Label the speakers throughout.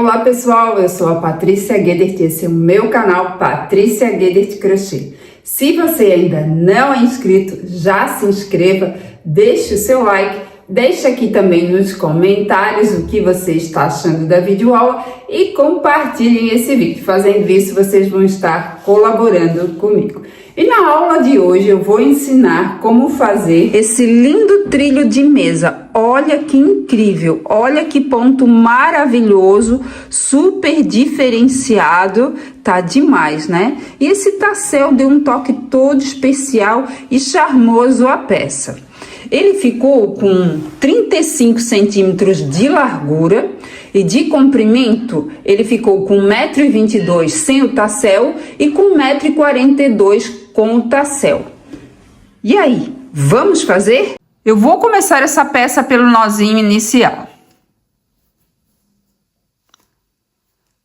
Speaker 1: Olá pessoal, eu sou a Patrícia Guedert e esse é o meu canal Patrícia Guedert Crochê. Se você ainda não é inscrito, já se inscreva, deixe o seu like, deixe aqui também nos comentários o que você está achando da videoaula e compartilhem esse vídeo. Fazendo isso, vocês vão estar colaborando comigo. E na aula de hoje eu vou ensinar como fazer esse lindo trilho de mesa. Olha que incrível, olha que ponto maravilhoso, super diferenciado, tá demais, né? E esse tassel deu um toque todo especial e charmoso à peça. Ele ficou com 35 centímetros de largura e de comprimento ele ficou com 1,22 m sem o tassel e com 1,42 m com o tassel. E aí, vamos fazer? Eu vou começar essa peça pelo nozinho inicial.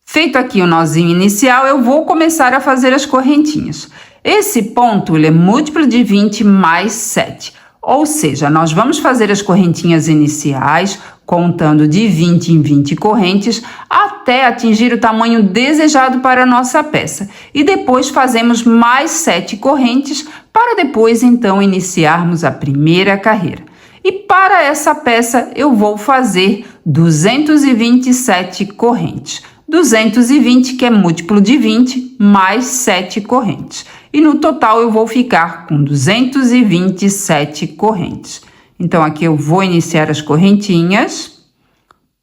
Speaker 1: Feito aqui o nozinho inicial, eu vou começar a fazer as correntinhas. Esse ponto ele é múltiplo de 20 mais 7. Ou seja, nós vamos fazer as correntinhas iniciais, contando de 20 em 20 correntes, até atingir o tamanho desejado para a nossa peça. E depois fazemos mais 7 correntes, para depois então iniciarmos a primeira carreira. E para essa peça eu vou fazer 227 correntes. 220, que é múltiplo de 20, mais 7 correntes. E no total eu vou ficar com 227 correntes. Então, aqui eu vou iniciar as correntinhas.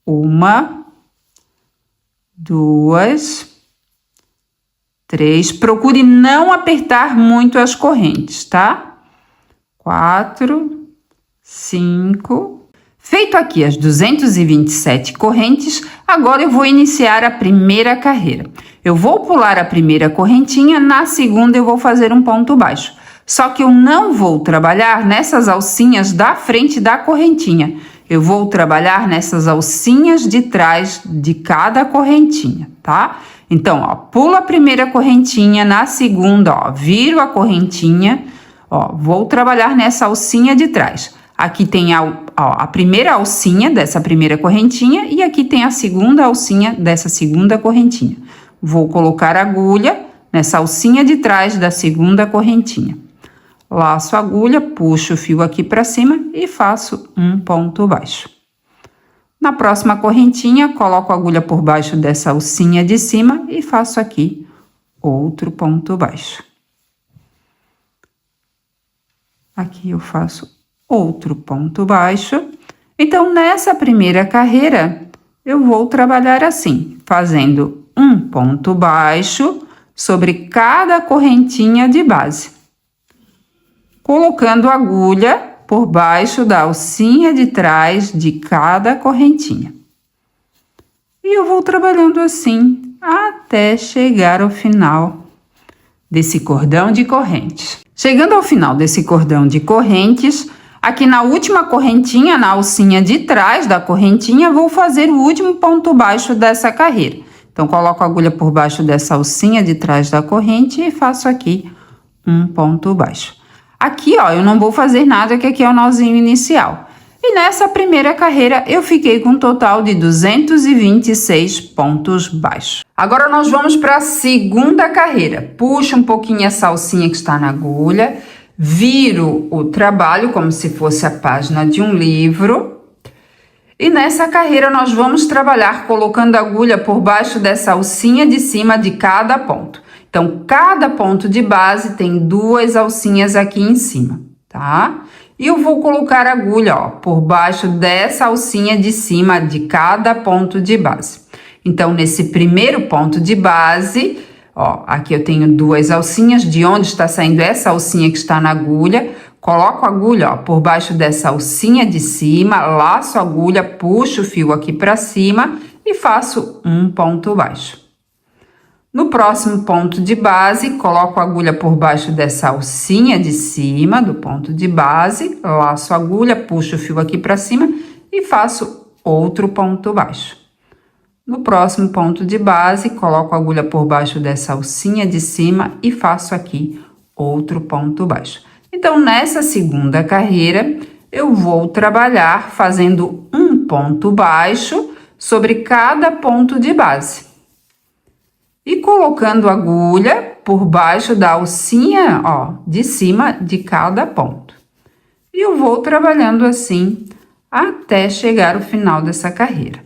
Speaker 1: 1, 2, 3. Procure não apertar muito as correntes, tá? 4, 5. Feito aqui as 227 correntes, agora eu vou iniciar a primeira carreira. Eu vou pular a primeira correntinha, na segunda eu vou fazer um ponto baixo. Só que eu não vou trabalhar nessas alcinhas da frente da correntinha. Eu vou trabalhar nessas alcinhas de trás de cada correntinha, tá? Então, ó, pulo a primeira correntinha, na segunda, ó, viro a correntinha, ó, vou trabalhar nessa alcinha de trás. Aqui tem a primeira alcinha dessa primeira correntinha e aqui tem a segunda alcinha dessa segunda correntinha. Vou colocar a agulha nessa alcinha de trás da segunda correntinha. Laço a agulha, puxo o fio aqui para cima e faço um ponto baixo. Na próxima correntinha, coloco a agulha por baixo dessa alcinha de cima e faço aqui outro ponto baixo. Aqui eu faço outro ponto baixo. Então, nessa primeira carreira, eu vou trabalhar assim, fazendo um ponto baixo sobre cada correntinha de base, colocando a agulha por baixo da alcinha de trás de cada correntinha. E eu vou trabalhando assim até chegar ao final desse cordão de correntes. Chegando ao final desse cordão de correntes, aqui na última correntinha, na alcinha de trás da correntinha, vou fazer o último ponto baixo dessa carreira. Então, coloco a agulha por baixo dessa alcinha de trás da corrente e faço aqui um ponto baixo. Aqui, ó, eu não vou fazer nada, que aqui é o nozinho inicial. E nessa primeira carreira, eu fiquei com um total de 226 pontos baixos. Agora, nós vamos para a segunda carreira. Puxo um pouquinho essa alcinha que está na agulha, viro o trabalho como se fosse a página de um livro. E nessa carreira nós vamos trabalhar colocando a agulha por baixo dessa alcinha de cima de cada ponto. Então, cada ponto de base tem 2 alcinhas aqui em cima, tá? E eu vou colocar a agulha, ó, por baixo dessa alcinha de cima de cada ponto de base. Então, nesse primeiro ponto de base, ó, aqui eu tenho 2 alcinhas, de onde está saindo essa alcinha que está na agulha. Coloco a agulha, ó, por baixo dessa alcinha de cima, laço a agulha, puxo o fio aqui para cima e faço um ponto baixo. No próximo ponto de base, coloco a agulha por baixo dessa alcinha de cima do ponto de base, laço a agulha, puxo o fio aqui para cima e faço outro ponto baixo. No próximo ponto de base, coloco a agulha por baixo dessa alcinha de cima e faço aqui outro ponto baixo. Então, nessa segunda carreira, eu vou trabalhar fazendo um ponto baixo sobre cada ponto de base. E colocando a agulha por baixo da alcinha, ó, de cima de cada ponto. E eu vou trabalhando assim até chegar ao final dessa carreira.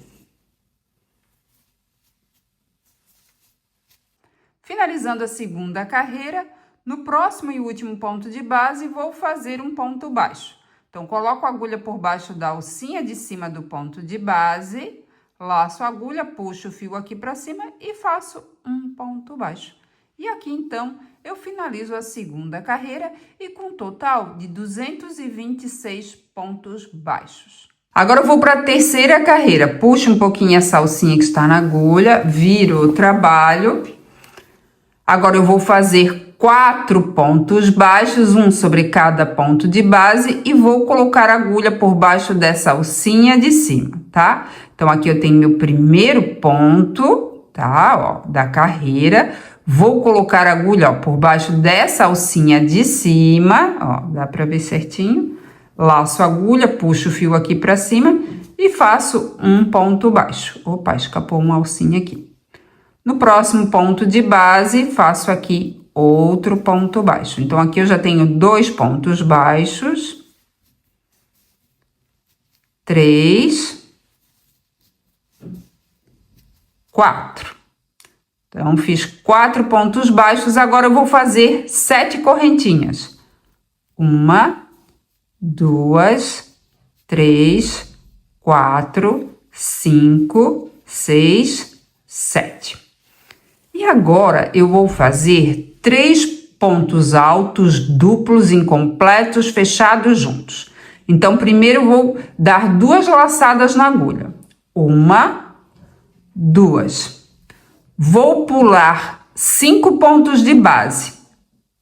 Speaker 1: Finalizando a segunda carreira, no próximo e último ponto de base, vou fazer um ponto baixo. Então, coloco a agulha por baixo da alcinha de cima do ponto de base, laço a agulha, puxo o fio aqui para cima e faço um ponto baixo. E aqui, então, eu finalizo a segunda carreira e com um total de 226 pontos baixos. Agora, eu vou para a terceira carreira. Puxo um pouquinho essa alcinha que está na agulha, viro o trabalho. Agora, eu vou fazer 4 pontos baixos, um sobre cada ponto de base, e vou colocar a agulha por baixo dessa alcinha de cima, tá? Então, aqui eu tenho meu primeiro ponto, tá? Ó, da carreira. Vou colocar a agulha, ó, por baixo dessa alcinha de cima, ó, dá pra ver certinho. Laço a agulha, puxo o fio aqui pra cima e faço um ponto baixo. Opa, escapou uma alcinha aqui. No próximo ponto de base, faço aqui outro ponto baixo. Então, aqui eu já tenho 2 pontos baixos. 3, 4. Então, fiz 4 pontos baixos. Agora, eu vou fazer 7 correntinhas. 1, 2, 3, 4, 5, 6, 7. E agora, eu vou fazer 3 pontos altos duplos incompletos fechados juntos. Então, primeiro eu vou dar 2 laçadas na agulha. 1, 2. Vou pular 5 pontos de base.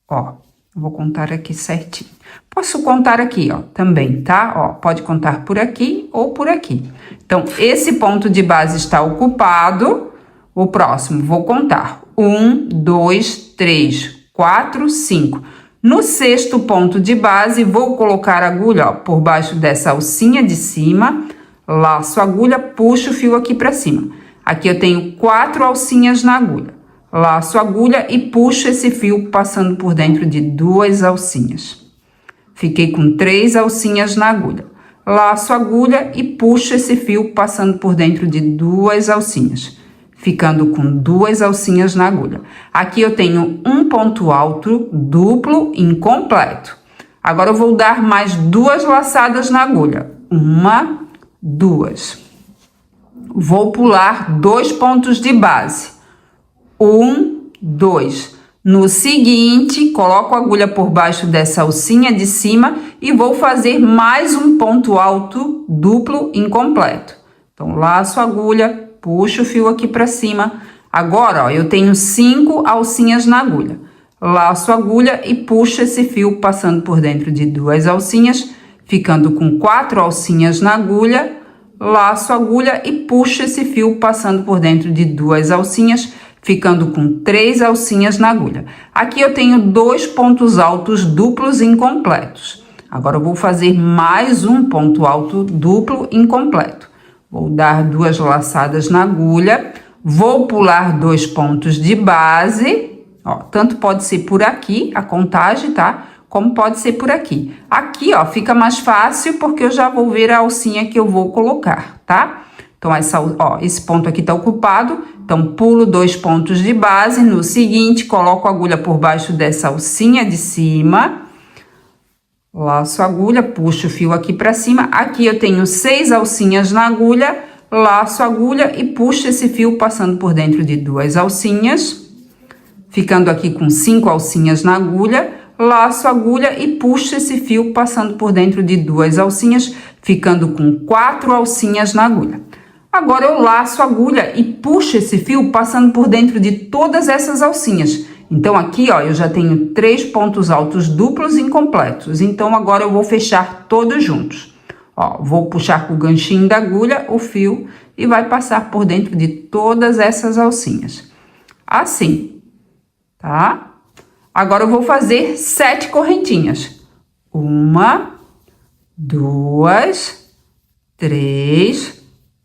Speaker 1: Ó, vou contar aqui certinho. Posso contar aqui, ó, também, tá? Ó, pode contar por aqui ou por aqui. Então, esse ponto de base está ocupado. O próximo, vou contar. 1, 2, 3, 4, 5. No 6º ponto de base, vou colocar a agulha, ó, por baixo dessa alcinha de cima. Laço a agulha, puxo o fio aqui para cima. Aqui eu tenho 4 alcinhas na agulha. Laço a agulha e puxo esse fio passando por dentro de 2 alcinhas. Fiquei com 3 alcinhas na agulha. Laço a agulha e puxo esse fio passando por dentro de 2 alcinhas. Ficando com 2 alcinhas na agulha. Aqui eu tenho um ponto alto duplo incompleto. Agora eu vou dar mais 2 laçadas na agulha. 1, 2. Vou pular 2 pontos de base. 1, 2. No seguinte, coloco a agulha por baixo dessa alcinha de cima e vou fazer mais um ponto alto duplo incompleto. Então, laço a agulha, puxo o fio aqui para cima. Agora, ó, eu tenho 5 alcinhas na agulha. Laço a agulha e puxo esse fio passando por dentro de 2 alcinhas, ficando com 4 alcinhas na agulha. Laço a agulha e puxo esse fio passando por dentro de 2 alcinhas, ficando com 3 alcinhas na agulha. Aqui eu tenho 2 pontos altos duplos incompletos. Agora eu vou fazer mais um ponto alto duplo incompleto. Vou dar 2 laçadas na agulha, vou pular 2 pontos de base, ó, tanto pode ser por aqui, a contagem, tá? Como pode ser por aqui. Aqui, ó, fica mais fácil porque eu já vou ver a alcinha que eu vou colocar, tá? Então, esse ponto aqui tá ocupado, então pulo 2 pontos de base, no seguinte, coloco a agulha por baixo dessa alcinha de cima, laço a agulha, puxo o fio aqui para cima, aqui eu tenho 6 alcinhas na agulha, laço a agulha e puxo esse fio passando por dentro de 2 alcinhas, ficando aqui com 5 alcinhas na agulha, laço a agulha e puxo esse fio passando por dentro de 2 alcinhas, ficando com 4 alcinhas na agulha. Agora eu laço a agulha e puxo esse fio passando por dentro de todas essas alcinhas. Então aqui, ó, eu já tenho 3 pontos altos duplos incompletos. Então agora eu vou fechar todos juntos. Ó, vou puxar com o ganchinho da agulha o fio e vai passar por dentro de todas essas alcinhas. Assim, tá? Agora eu vou fazer 7 correntinhas. 1, 2, 3,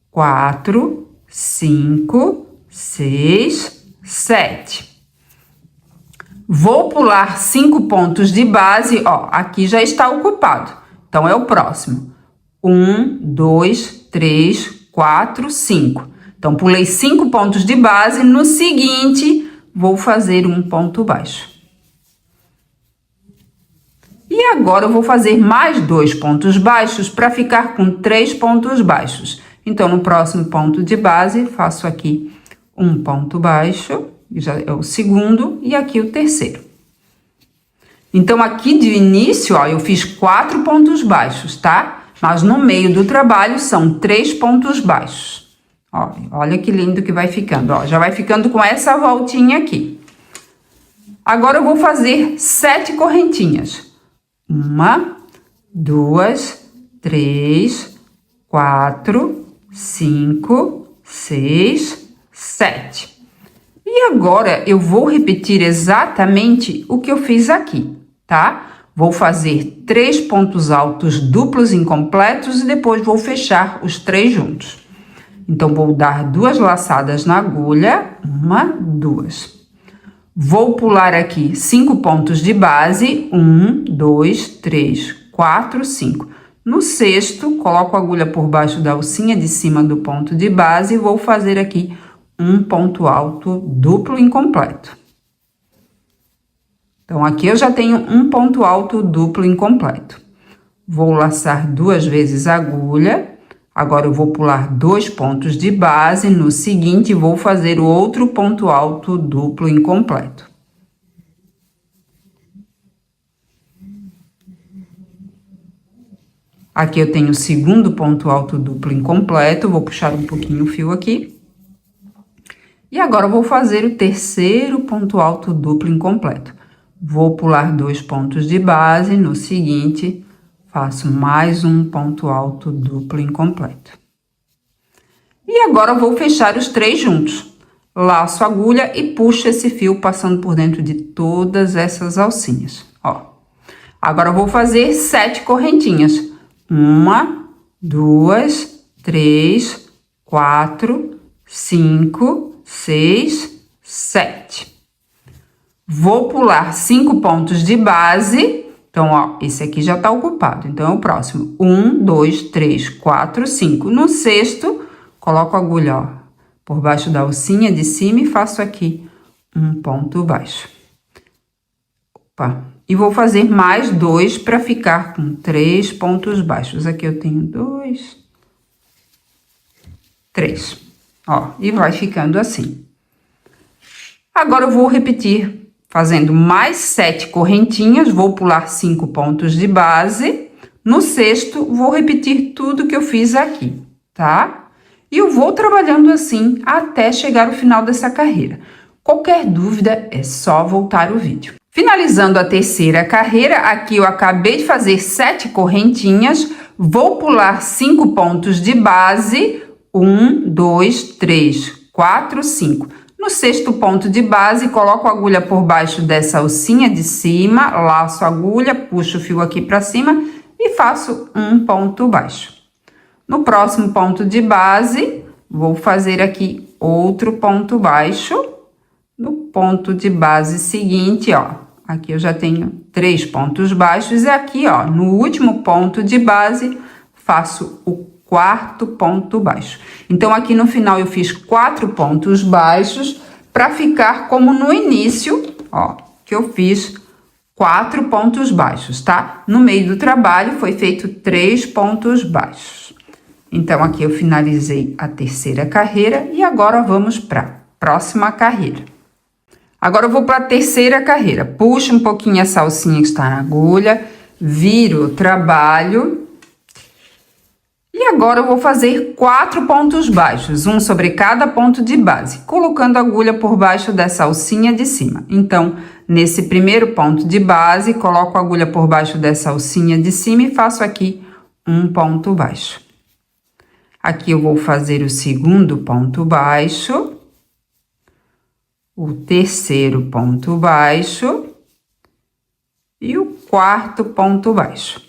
Speaker 1: 4, 5, 6, 7. Vou pular 5 pontos de base, ó, aqui já está ocupado. Então, é o próximo. 1, 2, 3, 4, 5. Então, pulei 5 pontos de base. No seguinte, vou fazer um ponto baixo. E agora, eu vou fazer mais 2 pontos baixos para ficar com 3 pontos baixos. Então, no próximo ponto de base, faço aqui um ponto baixo, já é o segundo, e aqui o terceiro. Então, aqui de início, ó, eu fiz 4 pontos baixos, tá? Mas no meio do trabalho são 3 pontos baixos. Ó, olha que lindo que vai ficando, ó. Já vai ficando com essa voltinha aqui. Agora, eu vou fazer 7 correntinhas. 1, 2, 3, 4, 5, 6, 7. E agora, eu vou repetir exatamente o que eu fiz aqui, tá? Vou fazer 3 pontos altos duplos incompletos e depois vou fechar os 3 juntos. Então, vou dar 2 laçadas na agulha, 1, 2. Vou pular aqui 5 pontos de base, 1, 2, 3, 4, 5. No sexto, coloco a agulha por baixo da alcinha de cima do ponto de base e vou fazer aqui um ponto alto duplo incompleto. Então, aqui eu já tenho um ponto alto duplo incompleto. Vou laçar 2 vezes a agulha. Agora, eu vou pular 2 pontos de base. No seguinte, vou fazer o outro ponto alto duplo incompleto. Aqui eu tenho o segundo ponto alto duplo incompleto. Vou puxar um pouquinho o fio aqui. E agora, eu vou fazer o terceiro ponto alto duplo incompleto. Vou pular 2 pontos de base. No seguinte, faço mais um ponto alto duplo incompleto. E agora, eu vou fechar os 3 juntos. Laço a agulha e puxo esse fio passando por dentro de todas essas alcinhas, ó. Agora, eu vou fazer 7 correntinhas. 1, 2, 3, 4, 5, 6, 7. Vou pular 5 pontos de base. Então, ó, esse aqui já tá ocupado. Então, é o próximo. 1, 2, 3, 4, 5. No sexto, coloco a agulha, ó, por baixo da alcinha de cima e faço aqui um ponto baixo. Opa. E vou fazer mais 2 para ficar com 3 pontos baixos. Aqui eu tenho 2, 3. Ó, e vai ficando assim. Agora, eu vou repetir fazendo mais 7 correntinhas, vou pular 5 pontos de base. No sexto, vou repetir tudo que eu fiz aqui, tá? E eu vou trabalhando assim até chegar ao final dessa carreira. Qualquer dúvida, é só voltar o vídeo. Finalizando a terceira carreira, aqui eu acabei de fazer 7 correntinhas, vou pular 5 pontos de base, 1, 2, 3, 4, 5. No sexto ponto de base, coloco a agulha por baixo dessa alcinha de cima, laço a agulha, puxo o fio aqui para cima e faço um ponto baixo. No próximo ponto de base, vou fazer aqui outro ponto baixo. No ponto de base seguinte, ó, aqui eu já tenho 3 pontos baixos e aqui, ó, no último ponto de base, faço o 4º ponto baixo. Então, aqui no final eu fiz 4 pontos baixos para ficar como no início, ó, que eu fiz 4 pontos baixos, tá? No meio do trabalho foi feito 3 pontos baixos. Então, aqui eu finalizei a terceira carreira e agora vamos para a próxima carreira. Agora eu vou para a terceira carreira. Puxo um pouquinho essa alcinha que está na agulha, viro o trabalho. E agora eu vou fazer 4 pontos baixos, um sobre cada ponto de base, colocando a agulha por baixo dessa alcinha de cima. Então, nesse primeiro ponto de base, coloco a agulha por baixo dessa alcinha de cima e faço aqui um ponto baixo. Aqui eu vou fazer o segundo ponto baixo, o terceiro ponto baixo e o 4º ponto baixo.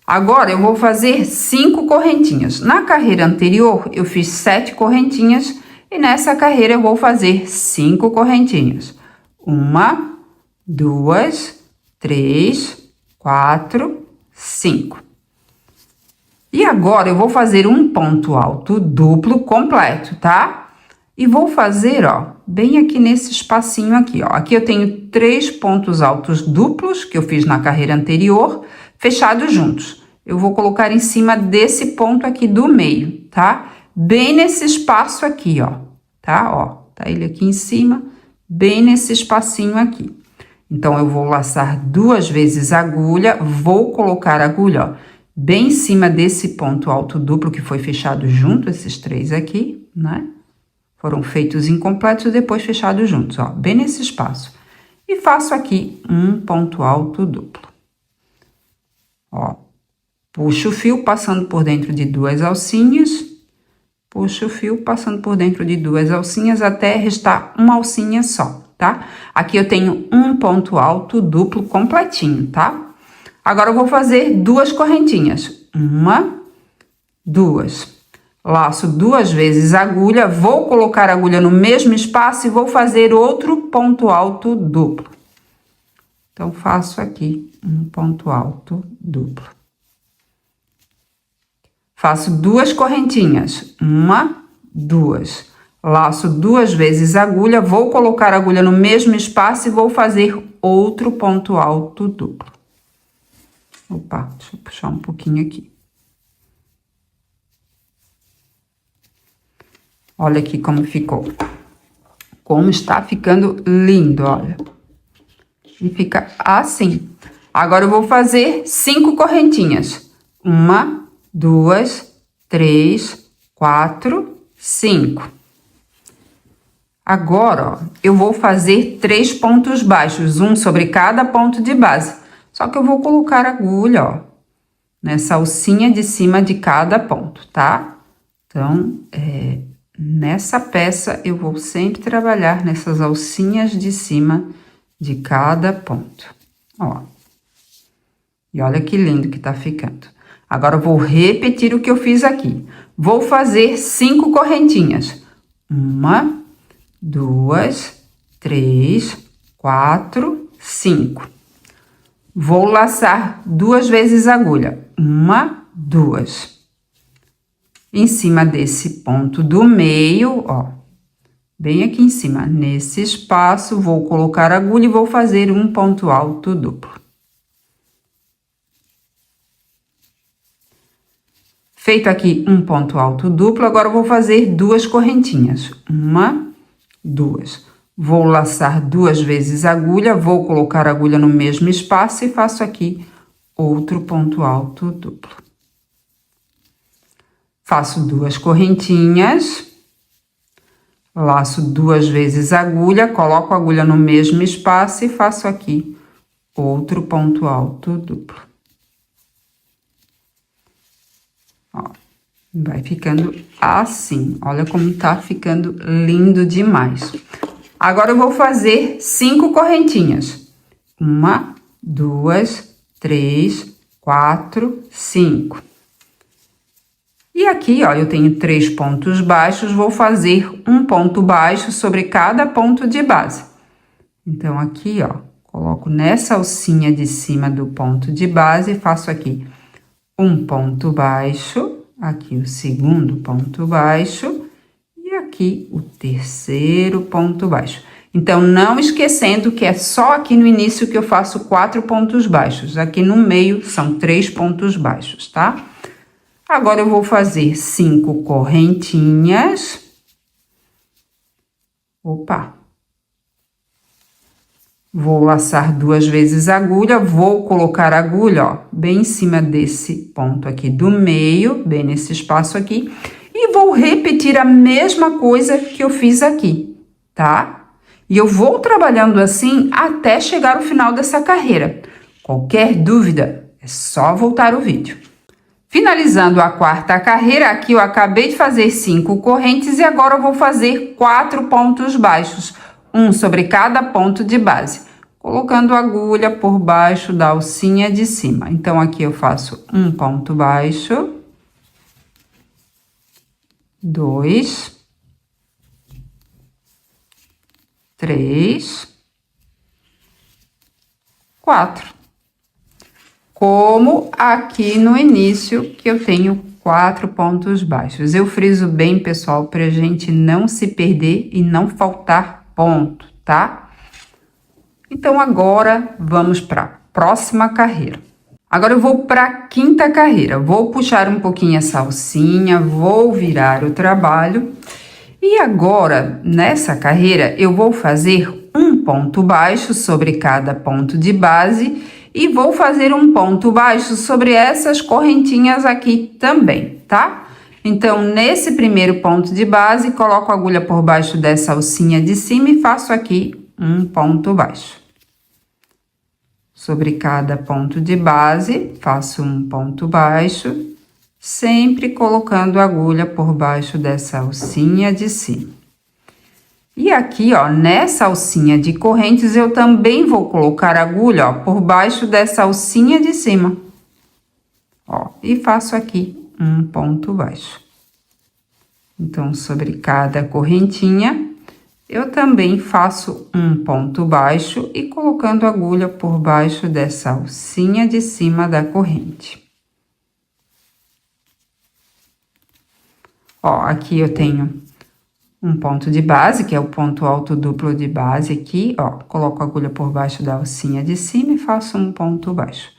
Speaker 1: Agora, eu vou fazer 5 correntinhas. Na carreira anterior, eu fiz 7 correntinhas e nessa carreira eu vou fazer 5 correntinhas. 1, 2, 3, 4, 5. E agora, eu vou fazer um ponto alto duplo completo, tá? E vou fazer, ó, bem aqui nesse espacinho aqui, ó. Aqui eu tenho 3 pontos altos duplos que eu fiz na carreira anterior, fechados juntos. Eu vou colocar em cima desse ponto aqui do meio, tá? Bem nesse espaço aqui, ó, tá? Ó, tá ele aqui em cima, bem nesse espacinho aqui. Então, eu vou laçar 2 vezes a agulha, vou colocar a agulha, ó, bem em cima desse ponto alto duplo que foi fechado junto, esses 3 aqui, né? Foram feitos incompletos e depois fechados juntos, ó, bem nesse espaço. E faço aqui um ponto alto duplo. Ó, puxo o fio passando por dentro de 2 alcinhas, puxo o fio passando por dentro de 2 alcinhas até restar uma alcinha só, tá? Aqui eu tenho um ponto alto duplo completinho, tá? Agora, eu vou fazer 2 correntinhas. 1, 2. Laço 2 vezes a agulha, vou colocar a agulha no mesmo espaço e vou fazer outro ponto alto duplo. Então, faço aqui um ponto alto duplo. Faço 2 correntinhas. 1, 2. Laço 2 vezes a agulha, vou colocar a agulha no mesmo espaço e vou fazer outro ponto alto duplo. Opa, deixa eu puxar um pouquinho aqui. Olha aqui como ficou. Como está ficando lindo, olha. E fica assim. Agora, eu vou fazer 5 correntinhas. 1, 2, 3, 4, 5. Agora, ó, eu vou fazer 3 pontos baixos, um sobre cada ponto de base. Só que eu vou colocar a agulha, ó, nessa alcinha de cima de cada ponto, tá? Então, nessa peça, eu vou sempre trabalhar nessas alcinhas de cima de cada ponto, ó. E olha que lindo que tá ficando. Agora, eu vou repetir o que eu fiz aqui. Vou fazer 5 correntinhas. 1, 2, 3, 4, 5. Vou laçar 2 vezes a agulha. 1, 2. Em cima desse ponto do meio, ó, bem aqui em cima, nesse espaço, vou colocar a agulha e vou fazer um ponto alto duplo. Feito aqui um ponto alto duplo, agora eu vou fazer 2 correntinhas. 1, 2. Vou laçar 2 vezes a agulha, vou colocar a agulha no mesmo espaço e faço aqui outro ponto alto duplo. Faço 2 correntinhas, laço 2 vezes a agulha, coloco a agulha no mesmo espaço e faço aqui outro ponto alto duplo. Ó, vai ficando assim, olha como tá ficando lindo demais. Agora, eu vou fazer 5 correntinhas. 1, 2, 3, 4, 5. E aqui, ó, eu tenho 3 pontos baixos, vou fazer um ponto baixo sobre cada ponto de base. Então, aqui, ó, coloco nessa alcinha de cima do ponto de base e faço aqui um ponto baixo, aqui o segundo ponto baixo, e aqui o terceiro ponto baixo. Então, não esquecendo que é só aqui no início que eu faço 4 pontos baixos. Aqui no meio são 3 pontos baixos, tá? Agora, eu vou fazer 5 correntinhas. Opa! Vou laçar 2 vezes a agulha, vou colocar a agulha, ó, bem em cima desse ponto aqui do meio, bem nesse espaço aqui. E vou repetir a mesma coisa que eu fiz aqui, tá? E eu vou trabalhando assim até chegar ao final dessa carreira. Qualquer dúvida, é só voltar o vídeo. Finalizando a 4ª carreira, aqui eu acabei de fazer 5 correntes e agora eu vou fazer 4 pontos baixos, um sobre cada ponto de base. colocando a agulha por baixo da alcinha de cima. Então, aqui eu faço um ponto baixo, 2, 3, 4. Como aqui no início, que eu tenho 4 pontos baixos. Eu friso bem, pessoal, para a gente não se perder e não faltar ponto, tá? Então, agora vamos para a próxima carreira. Agora eu vou para a quinta carreira. Vou puxar um pouquinho essa alcinha, vou virar o trabalho. E agora, nessa carreira, eu vou fazer um ponto baixo sobre cada ponto de base e vou fazer um ponto baixo sobre essas correntinhas aqui também, tá? Então, nesse primeiro ponto de base, coloco a agulha por baixo dessa alcinha de cima e faço aqui um ponto baixo. Sobre cada ponto de base, faço um ponto baixo, sempre colocando a agulha por baixo dessa alcinha de cima. E aqui, ó, nessa alcinha de correntes, eu também vou colocar a agulha, ó, por baixo dessa alcinha de cima. Ó, e faço aqui um ponto baixo. Então, sobre cada correntinha, eu também faço um ponto baixo e colocando a agulha por baixo dessa alcinha de cima da corrente. Ó, aqui eu tenho um ponto de base, que é o ponto alto duplo de base aqui, ó. Coloco a agulha por baixo da alcinha de cima e faço um ponto baixo.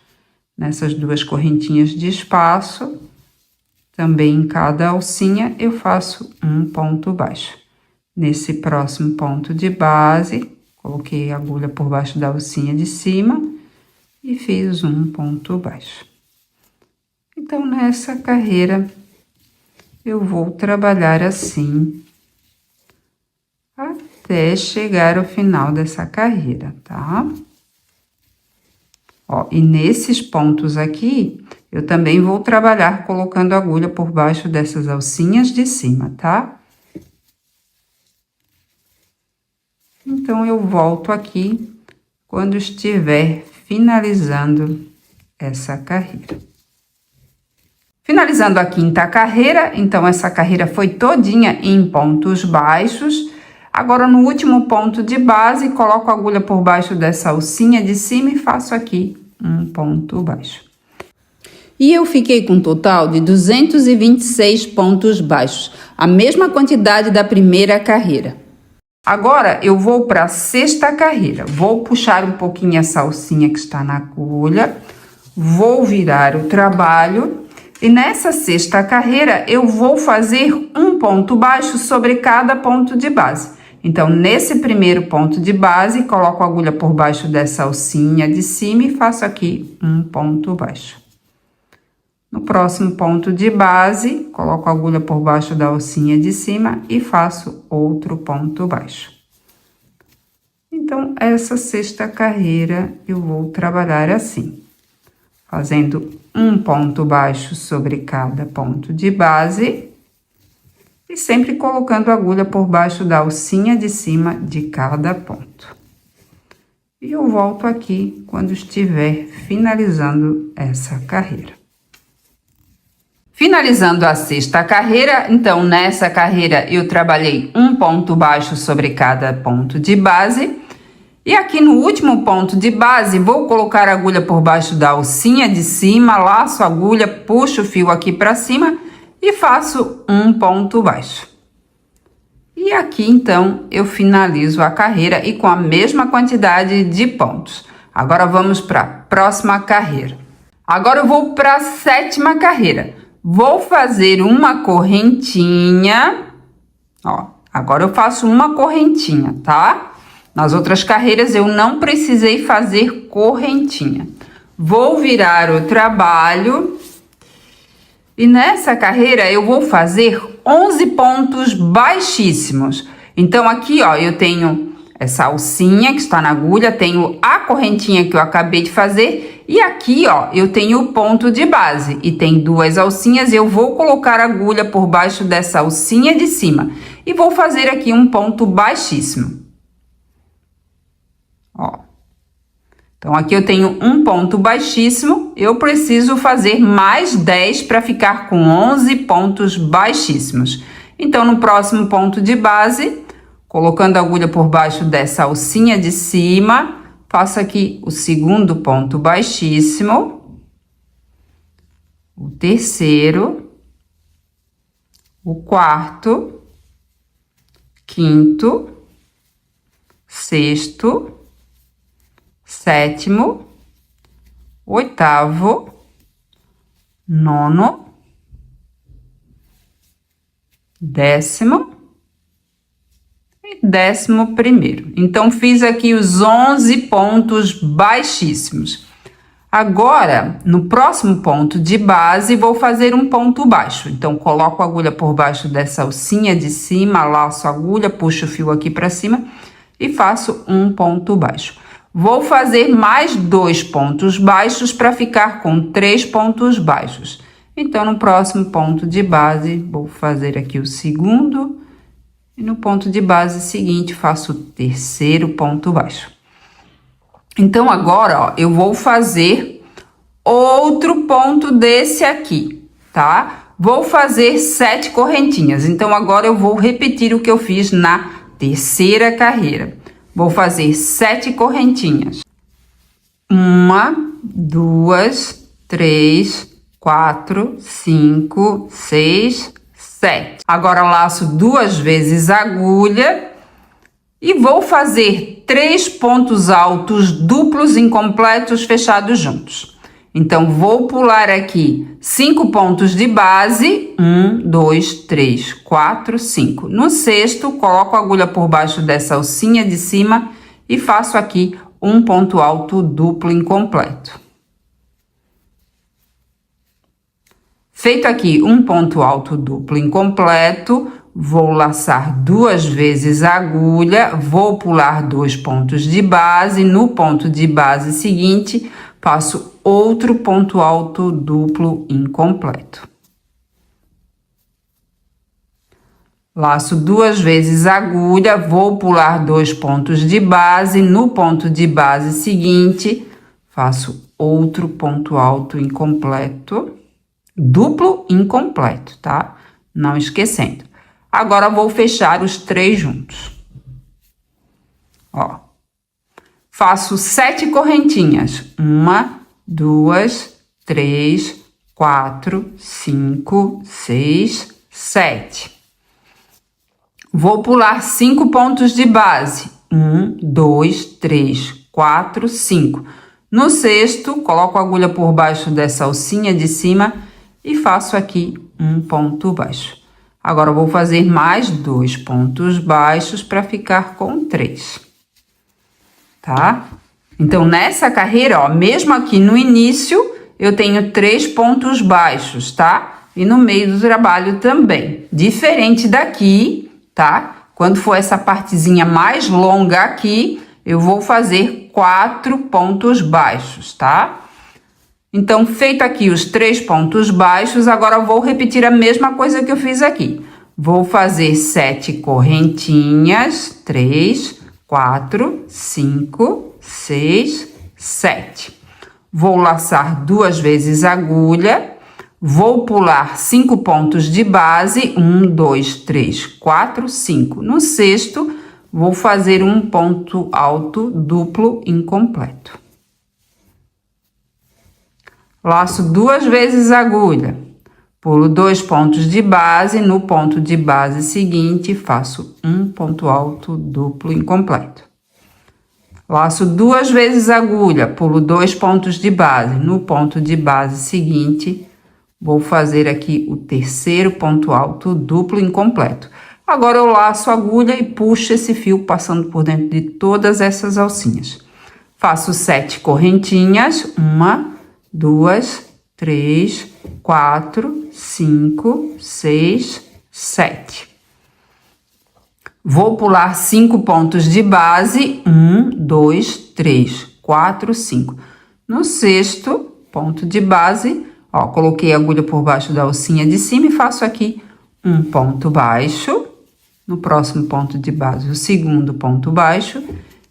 Speaker 1: Nessas duas correntinhas de espaço, também em cada alcinha, eu faço um ponto baixo. Nesse próximo ponto de base, coloquei a agulha por baixo da alcinha de cima e fiz um ponto baixo. Então, nessa carreira, eu vou trabalhar assim até chegar ao final dessa carreira, tá? Ó, e nesses pontos aqui, eu também vou trabalhar colocando a agulha por baixo dessas alcinhas de cima, tá? Então, eu volto aqui quando estiver finalizando essa carreira. Finalizando a quinta carreira, então, essa carreira foi todinha em pontos baixos. Agora, no último ponto de base, coloco a agulha por baixo dessa alcinha de cima e faço aqui um ponto baixo. E eu fiquei com um total de 226 pontos baixos, a mesma quantidade da primeira carreira. Agora, eu vou para a sexta carreira. Vou puxar um pouquinho essa alcinha que está na agulha, vou virar o trabalho. E nessa sexta carreira, eu vou fazer um ponto baixo sobre cada ponto de base. Então, nesse primeiro ponto de base, coloco a agulha por baixo dessa alcinha de cima e faço aqui um ponto baixo. No próximo ponto de base, coloco a agulha por baixo da alcinha de cima e faço outro ponto baixo. Então, essa sexta carreira, eu vou trabalhar assim, fazendo um ponto baixo sobre cada ponto de base e sempre colocando a agulha por baixo da alcinha de cima de cada ponto. E eu volto aqui quando estiver finalizando essa carreira. Finalizando a sexta carreira, então, nessa carreira eu trabalhei um ponto baixo sobre cada ponto de base. E aqui no último ponto de base, vou colocar a agulha por baixo da alcinha de cima, laço a agulha, puxo o fio aqui para cima e faço um ponto baixo. E aqui, então, eu finalizo a carreira e com a mesma quantidade de pontos. Agora, vamos para a próxima carreira. Agora, eu vou para a sétima carreira. Vou fazer uma correntinha, ó, agora eu faço uma correntinha, tá? Nas outras carreiras eu não precisei fazer correntinha. Vou virar o trabalho e nessa carreira eu vou fazer 11 pontos baixíssimos. Então, aqui, ó, eu tenho essa alcinha que está na agulha, tenho a correntinha que eu acabei de fazer e aqui, ó, eu tenho o ponto de base e tem duas alcinhas. Eu vou colocar a agulha por baixo dessa alcinha de cima e vou fazer aqui um ponto baixíssimo. Ó, Então, aqui eu tenho um ponto baixíssimo, eu preciso fazer mais 10 para ficar com 11 pontos baixíssimos. Então, no próximo ponto de base, colocando a agulha por baixo dessa alcinha de cima, faço aqui o segundo ponto baixíssimo, o terceiro, o quarto, quinto, sexto, sétimo, oitavo, nono, décimo e 11º. Então, fiz aqui os 11 pontos baixíssimos. Agora, no próximo ponto de base, vou fazer um ponto baixo. Então, coloco a agulha por baixo dessa alcinha de cima, laço a agulha, puxo o fio aqui para cima e faço um ponto baixo. Vou fazer mais 2 pontos baixos para ficar com 3 pontos baixos. Então, no próximo ponto de base, vou fazer aqui o segundo e no ponto de base seguinte, faço o terceiro ponto baixo. Então, agora, ó, eu vou fazer outro ponto desse aqui, tá? Vou fazer 7 correntinhas. Então, agora eu vou repetir o que eu fiz na terceira carreira. Vou fazer 7 correntinhas. 1, 2, 3, 4, 5, 6, 7. Agora, laço 2 vezes a agulha e vou fazer 3 pontos altos duplos incompletos fechados juntos. Então, vou pular aqui 5 pontos de base, 1, 2, 3, 4, 5. No sexto, coloco a agulha por baixo dessa alcinha de cima e faço aqui um ponto alto duplo incompleto. Feito aqui um ponto alto duplo incompleto, vou laçar 2 vezes a agulha, vou pular 2 pontos de base, no ponto de base seguinte, faço outro ponto alto duplo incompleto. Laço 2 vezes a agulha, vou pular 2 pontos de base, no ponto de base seguinte, faço outro ponto alto incompleto, duplo incompleto, tá? Não esquecendo. Agora, vou fechar os 3 juntos. Ó. Faço 7 correntinhas. 1, 2, 3, 4, 5, 6, 7. Vou pular 5 pontos de base. 1, 2, 3, 4, 5. No sexto, coloco a agulha por baixo dessa alcinha de cima e faço aqui um ponto baixo. Agora, eu vou fazer mais 2 pontos baixos para ficar com 3. Tá? Então, nessa carreira, ó, mesmo aqui no início, eu tenho 3 pontos baixos, tá? E no meio do trabalho também. Diferente daqui, tá? Quando for essa partezinha mais longa aqui, eu vou fazer 4 pontos baixos, tá? Então, feito aqui os 3 pontos baixos, agora eu vou repetir a mesma coisa que eu fiz aqui. Vou fazer 7 correntinhas, 3, 4, 5, 6, 7. Vou laçar 2 vezes a agulha, vou pular 5 pontos de base, 1, 2, 3, 4, 5. No sexto, vou fazer um ponto alto duplo incompleto. Laço 2 vezes a agulha, pulo 2 pontos de base, no ponto de base seguinte, faço um ponto alto duplo incompleto. Laço 2 vezes a agulha, pulo 2 pontos de base, no ponto de base seguinte, vou fazer aqui o terceiro ponto alto duplo incompleto. Agora, eu laço a agulha e puxo esse fio passando por dentro de todas essas alcinhas. Faço 7 correntinhas, 1, 2, 3, 4, 5, 6, 7. Vou pular 5 pontos de base, 1, 2, 3, 4, 5. No sexto ponto de base, ó, coloquei a agulha por baixo da alcinha de cima e faço aqui um ponto baixo. No próximo ponto de base, o segundo ponto baixo.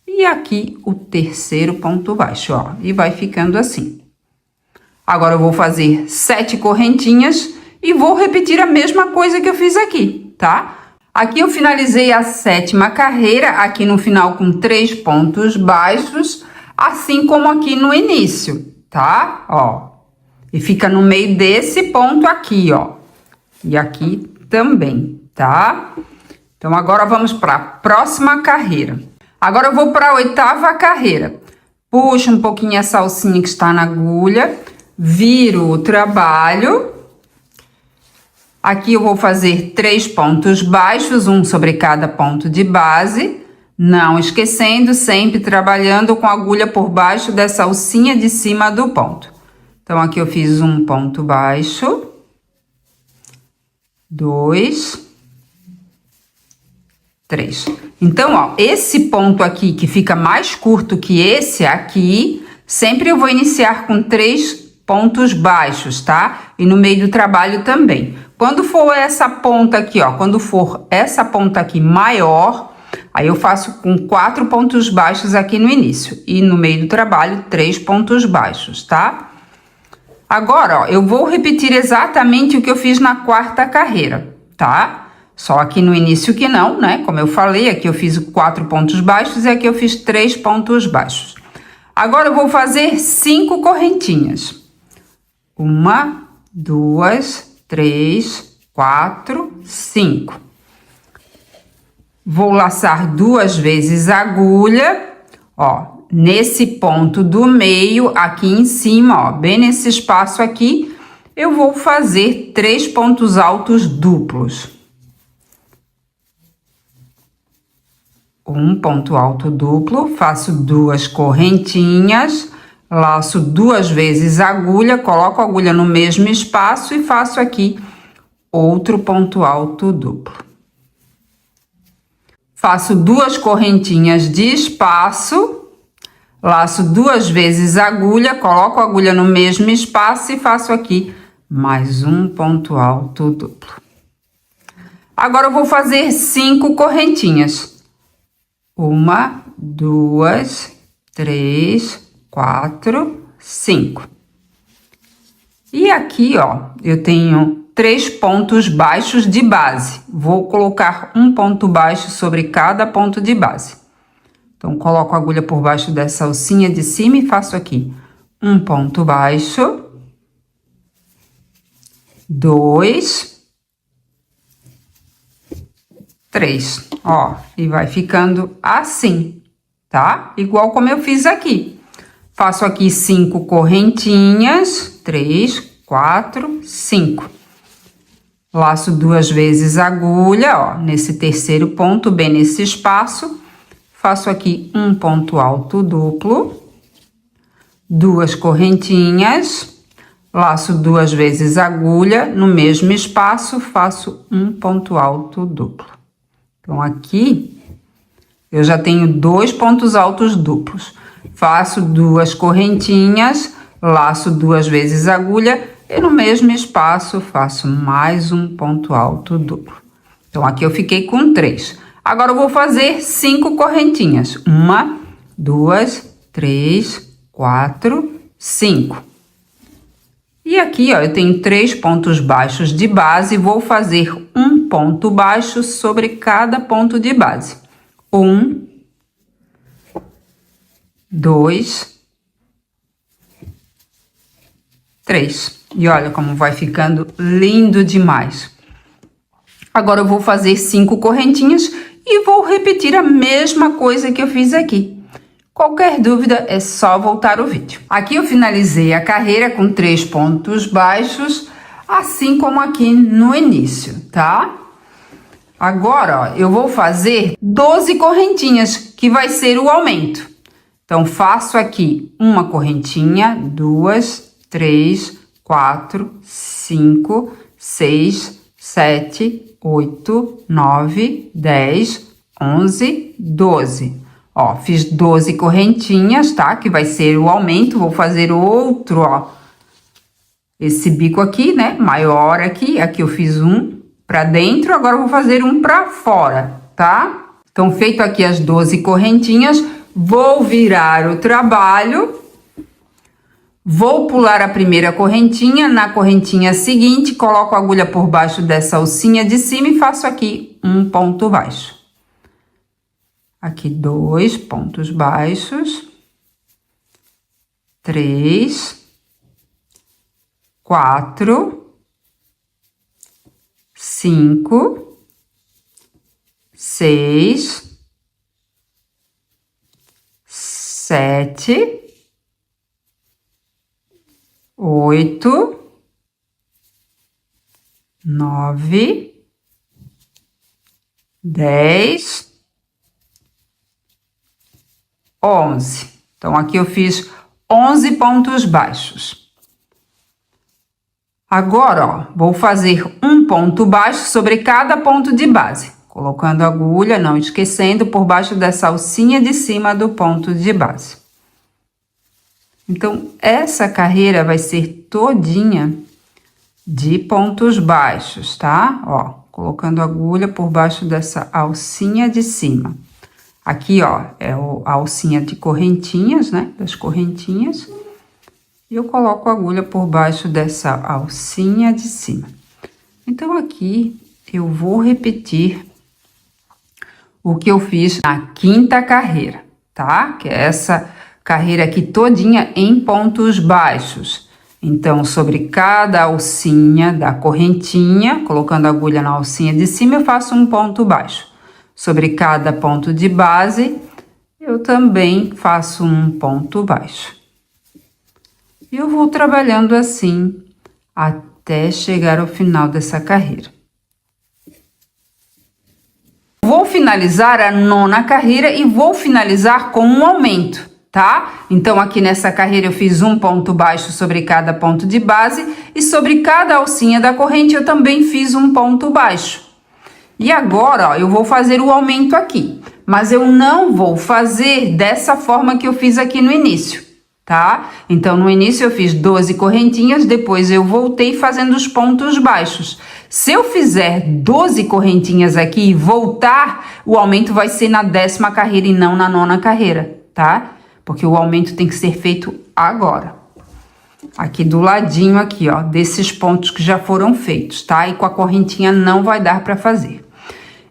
Speaker 1: E aqui o terceiro ponto baixo, ó, e vai ficando assim. Agora eu vou fazer 7 correntinhas e vou repetir a mesma coisa que eu fiz aqui, tá? Aqui eu finalizei a 7ª carreira, aqui no final com 3 pontos baixos, assim como aqui no início, tá? Ó, e fica no meio desse ponto aqui, ó, e aqui também, tá? Então, agora vamos para a próxima carreira. Agora eu vou para a 8ª carreira. Puxo um pouquinho essa alcinha que está na agulha, viro o trabalho. Aqui eu vou fazer 3 pontos baixos, um sobre cada ponto de base. Não esquecendo, sempre trabalhando com a agulha por baixo dessa alcinha de cima do ponto. Então, aqui eu fiz um ponto baixo, 2, 3. Então, ó, esse ponto aqui que fica mais curto que esse aqui, sempre eu vou iniciar com 3 pontos baixos, tá? E no meio do trabalho também. Quando for essa ponta aqui, ó, quando for essa ponta aqui maior, aí eu faço com 4 pontos baixos aqui no início. E no meio do trabalho, 3 pontos baixos, tá? Agora, ó, eu vou repetir exatamente o que eu fiz na 4ª carreira, tá? Só aqui no início que não, né? Como eu falei, aqui eu fiz 4 pontos baixos e aqui eu fiz 3 pontos baixos. Agora eu vou fazer 5 correntinhas. 1, 2, 3, 4, 5. Vou laçar 2 vezes a agulha, ó, nesse ponto do meio, aqui em cima, ó, bem nesse espaço aqui, eu vou fazer 3 pontos altos duplos. Um ponto alto duplo, faço 2 correntinhas, laço 2 vezes a agulha, coloco a agulha no mesmo espaço e faço aqui outro ponto alto duplo. Faço 2 correntinhas de espaço, laço 2 vezes a agulha, coloco a agulha no mesmo espaço e faço aqui mais um ponto alto duplo. Agora eu vou fazer 5 correntinhas. 1, 2, 3, 4, 5. E aqui, ó, eu tenho 3 pontos baixos de base. Vou colocar um ponto baixo sobre cada ponto de base. Então, coloco a agulha por baixo dessa alcinha de cima e faço aqui um ponto baixo, 2, 3, ó, e vai ficando assim, tá? Igual como eu fiz aqui. Faço aqui 5 correntinhas, 3, 4, 5. Laço 2 vezes a agulha, ó, nesse terceiro ponto, bem nesse espaço. Faço aqui um ponto alto duplo, 2 correntinhas, laço 2 vezes a agulha, no mesmo espaço, faço um ponto alto duplo. Então, aqui, eu já tenho 2 pontos altos duplos. Faço 2 correntinhas, laço 2 vezes a agulha e no mesmo espaço faço mais um ponto alto duplo. Então, aqui eu fiquei com 3. Agora, eu vou fazer 5 correntinhas. 1, 2, 3, 4, 5. E aqui, ó, eu tenho 3 pontos baixos de base, vou fazer um ponto baixo sobre cada ponto de base. 1, 2, 3. E olha como vai ficando lindo demais. Agora, eu vou fazer 5 correntinhas e vou repetir a mesma coisa que eu fiz aqui. Qualquer dúvida é só voltar o vídeo. Aqui eu finalizei a carreira com 3 pontos baixos, assim como aqui no início, tá? Agora, ó, eu vou fazer 12 correntinhas, que vai ser o aumento. Então, faço aqui uma correntinha, 2, 3, 4, 5, 6, 7, 8, 9, 10, 11, 12. Ó, fiz 12 correntinhas, tá? Que vai ser o aumento. Vou fazer outro, ó. Esse bico aqui, né? Maior aqui. Aqui eu fiz um pra dentro, agora eu vou fazer um pra fora, tá? Então, feito aqui as 12 correntinhas, Vou virar o trabalho, vou pular a primeira correntinha, na correntinha seguinte, coloco a agulha por baixo dessa alcinha de cima e faço aqui um ponto baixo. Aqui 2 pontos baixos, 3, 4, 5, 6, 7, 8, 9, 10, 11. Então, aqui eu fiz 11 pontos baixos. Agora, ó, vou fazer um ponto baixo sobre cada ponto de base, colocando a agulha, não esquecendo, por baixo dessa alcinha de cima do ponto de base. Então, essa carreira vai ser todinha de pontos baixos, tá? Ó, colocando a agulha por baixo dessa alcinha de cima. Aqui, ó, é a alcinha de correntinhas, né? Das correntinhas. E eu coloco a agulha por baixo dessa alcinha de cima. Então, aqui eu vou repetir o que eu fiz na quinta carreira, tá? Que é essa carreira aqui todinha em pontos baixos. Então, sobre cada alcinha da correntinha, colocando a agulha na alcinha de cima, eu faço um ponto baixo. Sobre cada ponto de base, eu também faço um ponto baixo. E eu vou trabalhando assim até chegar ao final dessa carreira. Vou finalizar a nona carreira e vou finalizar com um aumento, tá? Então, aqui nessa carreira eu fiz um ponto baixo sobre cada ponto de base e sobre cada alcinha da corrente eu também fiz um ponto baixo. E agora, ó, eu vou fazer o aumento aqui, mas eu não vou fazer dessa forma que eu fiz aqui no início, tá? Então, no início eu fiz 12 correntinhas, depois eu voltei fazendo os pontos baixos. Se eu fizer 12 correntinhas aqui e voltar, o aumento vai ser na 10ª carreira e não na 9ª carreira, tá? Porque o aumento tem que ser feito agora. Aqui do ladinho aqui, ó, desses pontos que já foram feitos, tá? E com a correntinha não vai dar para fazer.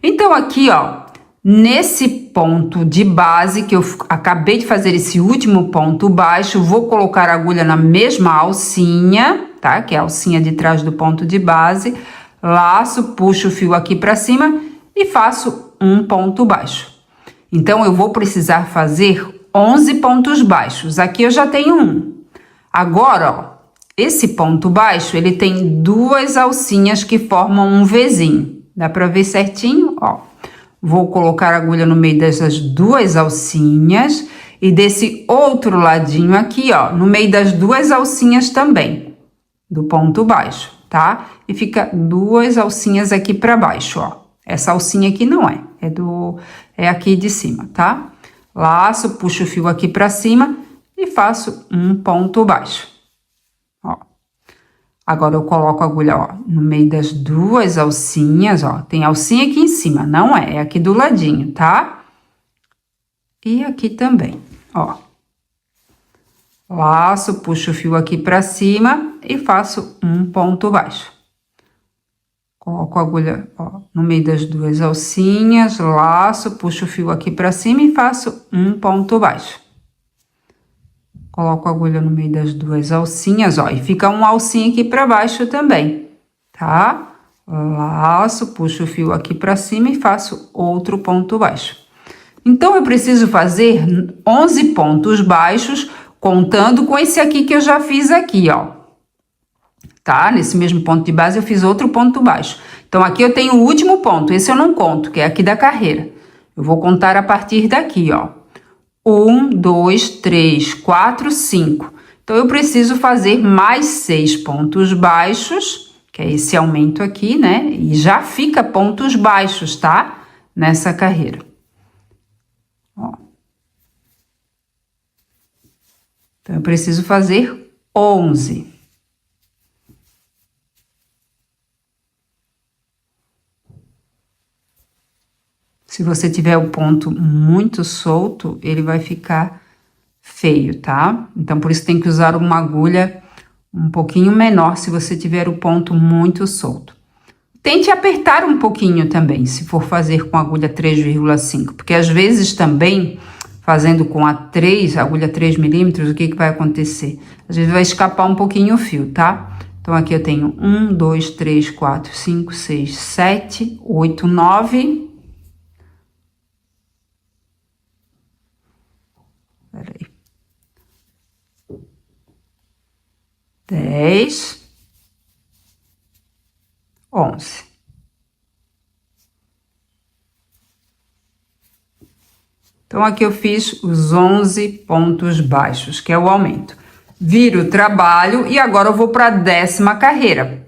Speaker 1: Então, aqui, ó, nesse ponto de base, que eu acabei de fazer esse último ponto baixo, vou colocar a agulha na mesma alcinha, tá? Que é a alcinha de trás do ponto de base, laço, puxo o fio aqui para cima e faço um ponto baixo. Então, eu vou precisar fazer 11 pontos baixos. Aqui eu já tenho um. Agora, ó, esse ponto baixo, ele tem 2 alcinhas que formam um Vzinho. Dá para ver certinho? Ó, vou colocar a agulha no meio dessas 2 alcinhas e desse outro ladinho aqui, ó, no meio das 2 alcinhas também, do ponto baixo, tá? E fica 2 alcinhas aqui para baixo, ó. Essa alcinha aqui não é, é aqui de cima, tá? Laço, puxo o fio aqui para cima e faço um ponto baixo. Ó. Agora eu coloco a agulha, ó, no meio das 2 alcinhas, ó. Tem alcinha aqui em cima, não é aqui do ladinho, tá? E aqui também, ó. Laço, puxo o fio aqui para cima e faço um ponto baixo. Coloco a agulha, ó, no meio das 2 alcinhas, laço, puxo o fio aqui para cima e faço um ponto baixo. Coloco a agulha no meio das 2 alcinhas, ó, e fica uma alcinha aqui para baixo também, tá? Laço, puxo o fio aqui para cima e faço outro ponto baixo. Então, eu preciso fazer 11 pontos baixos, contando com esse aqui que eu já fiz aqui, ó. Tá? Nesse mesmo ponto de base, eu fiz outro ponto baixo. Então, aqui eu tenho o último ponto, esse eu não conto, que é aqui da carreira. Eu vou contar a partir daqui, ó. 1, 2, 3, 4, 5. Então, eu preciso fazer mais 6 pontos baixos, que é esse aumento aqui, né? E já fica pontos baixos, tá? Nessa carreira. Ó. Então, eu preciso fazer 11. Se você tiver o ponto muito solto, ele vai ficar feio, tá? Então, por isso tem que usar uma agulha um pouquinho menor se você tiver o ponto muito solto. Tente apertar um pouquinho também, se for fazer com agulha 3,5, porque às vezes também, fazendo com a agulha 3 milímetros, o que vai acontecer? Às vezes vai escapar um pouquinho o fio, tá? Então, aqui eu tenho 1, 2, 3, 4, 5, 6, 7, 8, 9... Peraí. 10, 11. Então, aqui eu fiz os 11 pontos baixos, que é o aumento. Viro o trabalho e agora eu vou para a 10ª carreira,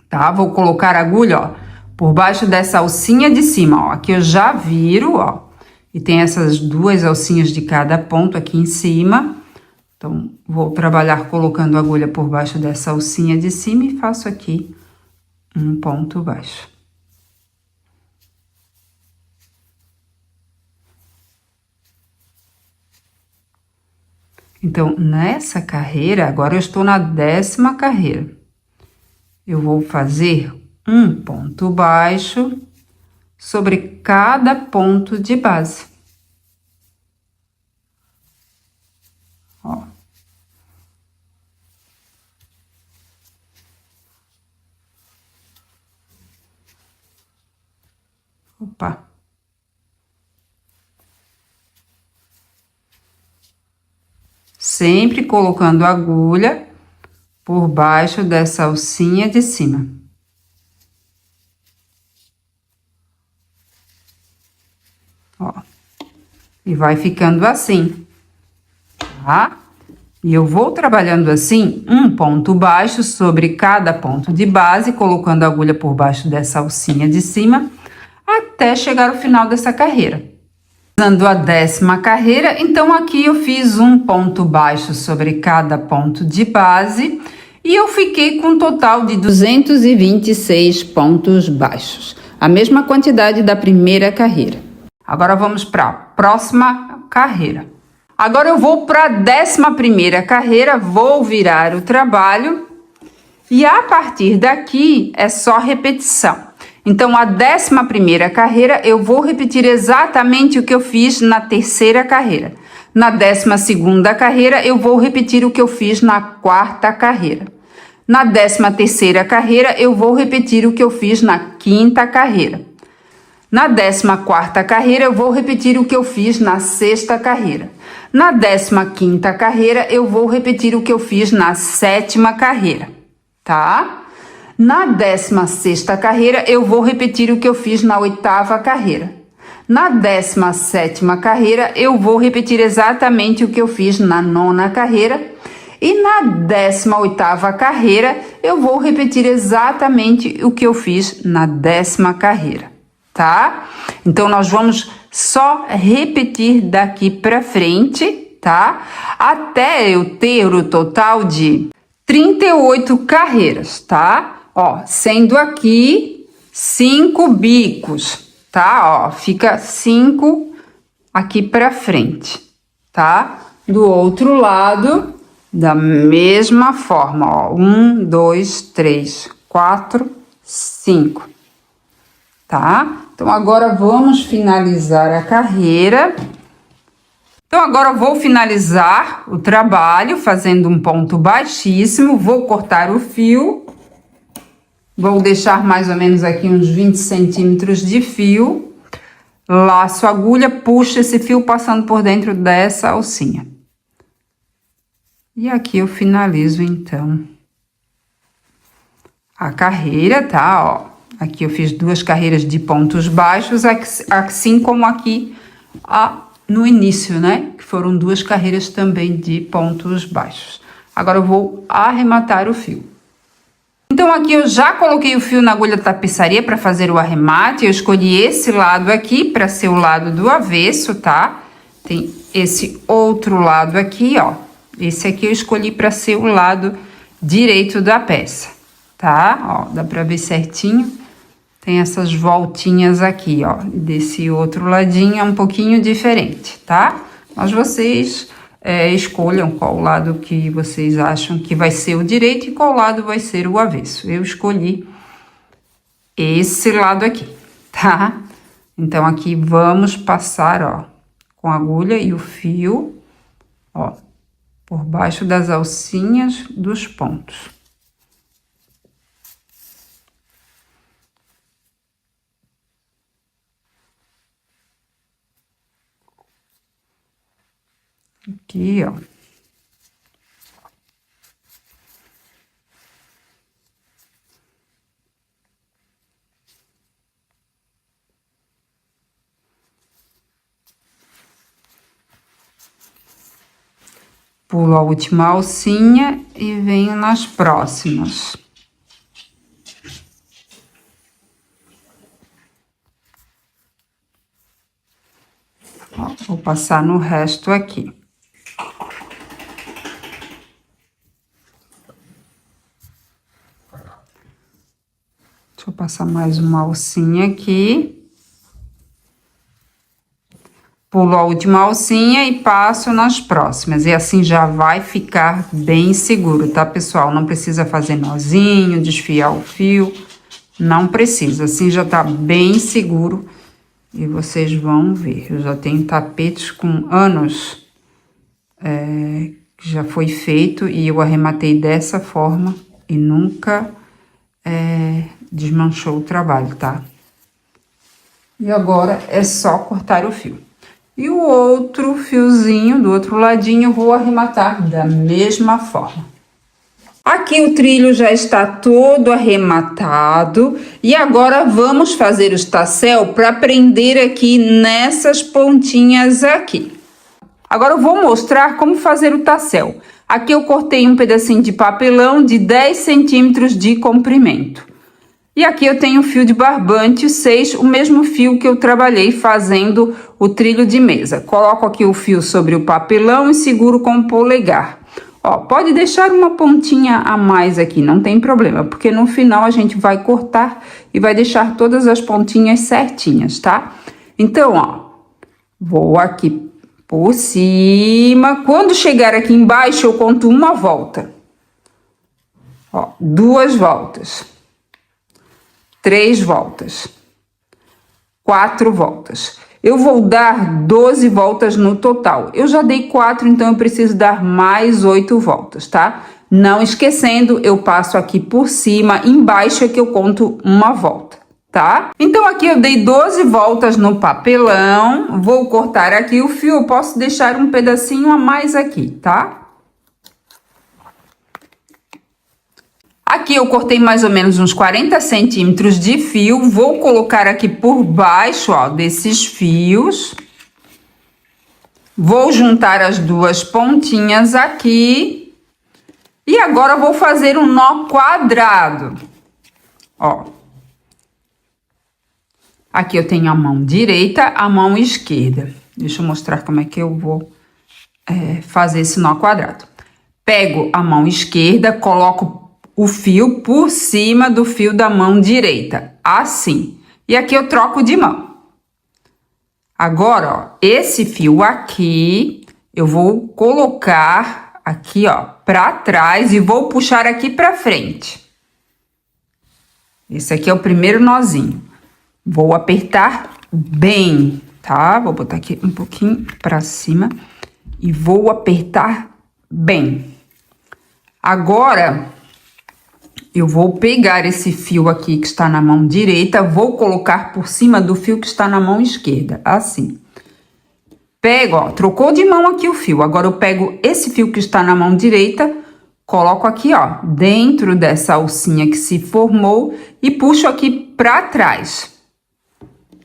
Speaker 1: tá? Vou colocar a agulha, ó, por baixo dessa alcinha de cima, ó. Aqui eu já viro, ó, e tem essas duas alcinhas de cada ponto aqui em cima. Então, vou trabalhar colocando a agulha por baixo dessa alcinha de cima e faço aqui um ponto baixo. Então, nessa carreira, agora eu estou na 10ª carreira. Eu vou fazer um ponto baixo sobre cada ponto de base. Ó. Opa. Sempre colocando a agulha por baixo dessa alcinha de cima. Ó. E vai ficando assim, tá? E eu vou trabalhando assim, um ponto baixo sobre cada ponto de base, colocando a agulha por baixo dessa alcinha de cima, até chegar ao final dessa carreira. Usando a 10ª carreira, então aqui eu fiz um ponto baixo sobre cada ponto de base e eu fiquei com um total de 226 pontos baixos, a mesma quantidade da primeira carreira. Agora vamos para a próxima carreira. Agora eu vou para a 11ª carreira, vou virar o trabalho e a partir daqui é só repetição. Então, a 11ª carreira, eu vou repetir exatamente o que eu fiz na 3ª carreira. Na 12ª carreira, eu vou repetir o que eu fiz na 4ª carreira. Na 13ª carreira, eu vou repetir o que eu fiz na 5ª carreira. Na 14ª carreira, eu vou repetir o que eu fiz na 6ª carreira. Na 15ª carreira, eu vou repetir o que eu fiz na 7ª carreira, tá? Na 16ª carreira, eu vou repetir o que eu fiz na 8ª carreira. Na 17ª carreira, eu vou repetir exatamente o que eu fiz na 9ª carreira. E na 18ª carreira, eu vou repetir exatamente o que eu fiz na 10ª carreira, tá? Então, nós vamos só repetir daqui pra frente, tá? Até eu ter o total de 38 carreiras, tá? Ó, sendo aqui 5 bicos, tá? Ó, fica 5 aqui pra frente, tá? Do outro lado, da mesma forma, ó. 1, 2, 3, 4, 5, tá? Então, agora vamos finalizar a carreira. Então, agora eu vou finalizar o trabalho fazendo um ponto baixíssimo, vou cortar o fio. Vou deixar mais ou menos aqui uns 20 centímetros de fio. Laço a agulha, puxo esse fio passando por dentro dessa alcinha. E aqui eu finalizo, então, a carreira, tá? Ó, aqui eu fiz 2 carreiras de pontos baixos, assim como aqui no início, né? Que foram 2 carreiras também de pontos baixos. Agora eu vou arrematar o fio. Então, aqui eu já coloquei o fio na agulha tapeçaria para fazer o arremate. Eu escolhi esse lado aqui para ser o lado do avesso, tá? Tem esse outro lado aqui, ó. Esse aqui eu escolhi para ser o lado direito da peça, tá? Ó, dá para ver certinho. tem essas voltinhas aqui, ó. Desse outro ladinho é um pouquinho diferente, tá? Mas vocês escolham qual lado que vocês acham que vai ser o direito e qual lado vai ser o avesso. Eu escolhi esse lado aqui, tá? Então, aqui vamos passar, ó, com a agulha e o fio, ó, por baixo das alcinhas dos pontos. Aqui, ó. Pulo a última alcinha e venho nas próximas. Ó, vou passar no resto aqui. Deixa eu passar mais uma alcinha aqui. Pulo a última alcinha e passo nas próximas. E assim já vai ficar bem seguro, tá, pessoal? Não precisa fazer nozinho, desfiar o fio. Não precisa. Assim já tá bem seguro. E vocês vão ver. Eu já tenho tapetes com anos que já foi feito. E eu arrematei dessa forma. E nunca desmanchou o trabalho, tá? E agora é só cortar o fio. E o outro fiozinho do outro ladinho eu vou arrematar da mesma forma. Aqui o trilho já está todo arrematado. E agora vamos fazer os tassel para prender aqui nessas pontinhas aqui. Agora eu vou mostrar como fazer o tassel. Aqui eu cortei um pedacinho de papelão de 10 centímetros de comprimento. E aqui eu tenho fio de barbante 6, o mesmo fio que eu trabalhei fazendo o trilho de mesa. Coloco aqui o fio sobre o papelão e seguro com o polegar. Ó, pode deixar uma pontinha a mais aqui, não tem problema, porque no final a gente vai cortar e vai deixar todas as pontinhas certinhas, tá? Então, ó, vou aqui por cima. Quando chegar aqui embaixo, eu conto uma volta. Ó, 2 voltas. 3 voltas, 4 voltas. Eu vou dar 12 voltas no total. Eu já dei 4, então eu preciso dar mais 8 voltas, tá? Não esquecendo, eu passo aqui por cima, embaixo é que eu conto uma volta, tá? Então aqui eu dei 12 voltas no papelão, vou cortar aqui o fio, eu posso deixar um pedacinho a mais aqui, tá? Aqui eu cortei mais ou menos uns 40 centímetros de fio, vou colocar aqui por baixo, ó, desses fios. Vou juntar as 2 pontinhas aqui. E agora vou fazer um nó quadrado, ó. Aqui eu tenho a mão direita, a mão esquerda. Deixa eu mostrar como é que eu vou fazer esse nó quadrado. Pego a mão esquerda, coloco o fio por cima do fio da mão direita, assim. E aqui eu troco de mão. Agora, ó, esse fio aqui, eu vou colocar aqui, ó, pra trás e vou puxar aqui pra frente. Esse aqui é o primeiro nozinho. Vou apertar bem, tá? Vou botar aqui um pouquinho pra cima e vou apertar bem. Agora, eu vou pegar esse fio aqui que está na mão direita, vou colocar por cima do fio que está na mão esquerda, assim. Pego, ó, trocou de mão aqui o fio. Agora eu pego esse fio que está na mão direita, coloco aqui, ó, dentro dessa alcinha que se formou e puxo aqui pra trás.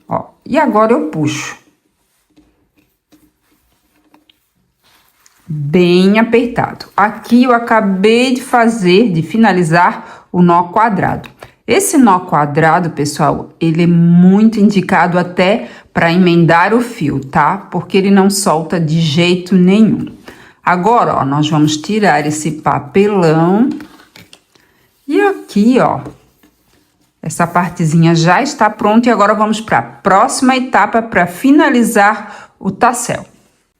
Speaker 1: Ó, e agora eu puxo. Bem apertado. Aqui eu acabei de finalizar o nó quadrado. Esse nó quadrado, pessoal, ele é muito indicado até para emendar o fio, tá? Porque ele não solta de jeito nenhum. Agora, ó, nós vamos tirar esse papelão. E aqui, ó, Essa partezinha já está pronta e agora vamos para a próxima etapa para finalizar o tassel.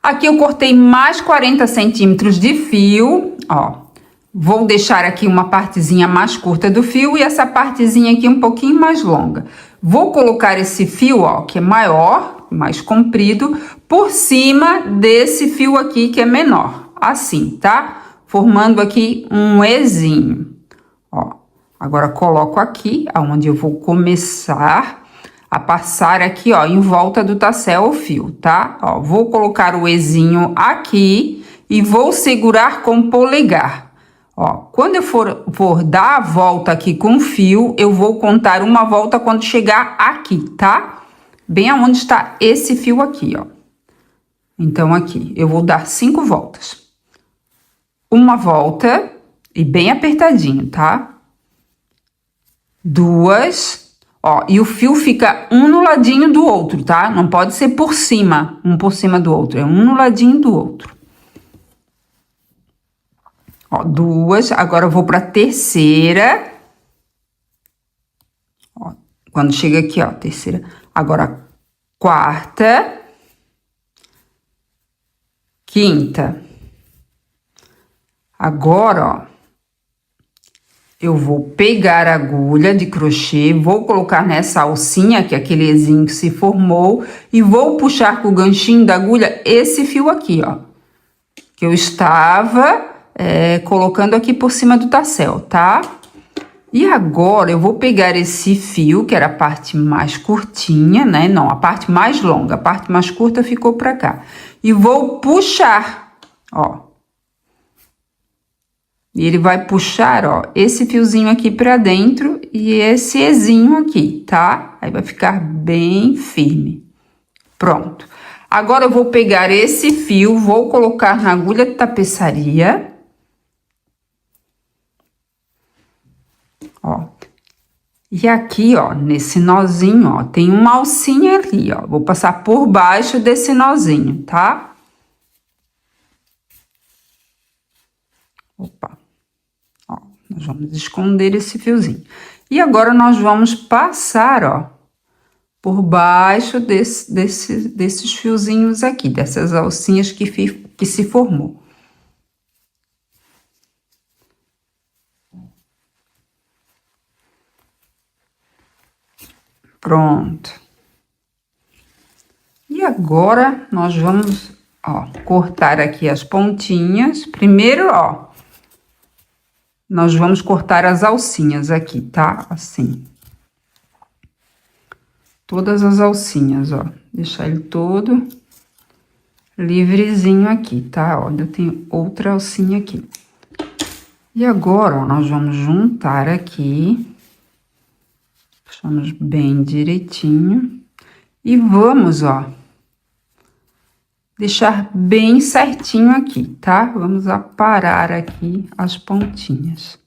Speaker 1: Aqui eu cortei mais 40 centímetros de fio, ó. Vou deixar aqui uma partezinha mais curta do fio e essa partezinha aqui um pouquinho mais longa. Vou colocar esse fio, ó, que é maior, mais comprido, por cima desse fio aqui que é menor, assim, tá? Formando aqui um Ezinho, ó. Agora, coloco aqui, aonde eu vou começar a passar aqui, ó, em volta do tassel o fio, tá? Ó, vou colocar o Ezinho aqui e vou segurar com o polegar. Ó, quando eu for dar a volta aqui com o fio, eu vou contar uma volta quando chegar aqui, tá? Bem aonde está esse fio aqui, ó. Então, aqui, eu vou dar 5 voltas. Uma volta e bem apertadinho, tá? 2, ó, e o fio fica um no ladinho do outro, tá? Não pode ser por cima, um por cima do outro, é um no ladinho do outro. Ó, 2, agora eu vou pra terceira. Ó, quando chega aqui, ó, terceira. Agora, quarta. Quinta. Agora, ó. Eu vou pegar a agulha de crochê, vou colocar nessa alcinha, que é aquele Ezinho que se formou, e vou puxar com o ganchinho da agulha esse fio aqui, ó. Que eu estava colocando aqui por cima do tassel, tá? E agora eu vou pegar esse fio, que era a parte mais curtinha, né? Não, a parte mais longa, a parte mais curta ficou pra cá. E vou puxar, ó. E ele vai puxar, ó, esse fiozinho aqui pra dentro e esse Ezinho aqui, tá? Aí vai ficar bem firme. Pronto. Agora eu vou pegar esse fio, vou colocar na agulha de tapeçaria. Ó. E aqui, ó, nesse nozinho, ó, tem uma alcinha ali, ó. Vou passar por baixo desse nozinho, tá? Opa. Ó, nós vamos esconder esse fiozinho. E agora nós vamos passar, ó, por baixo desses fiozinhos aqui, dessas alcinhas que se formou. Pronto. E agora nós vamos, ó, cortar aqui as pontinhas. Primeiro, ó, nós vamos cortar as alcinhas aqui, tá? Assim. Todas as alcinhas, ó. Deixar ele todo livrezinho aqui, tá? Ó, eu tenho outra alcinha aqui. E agora, ó, nós vamos juntar aqui. Puxamos bem direitinho. E vamos, ó, deixar bem certinho aqui, tá? Vamos aparar aqui as pontinhas.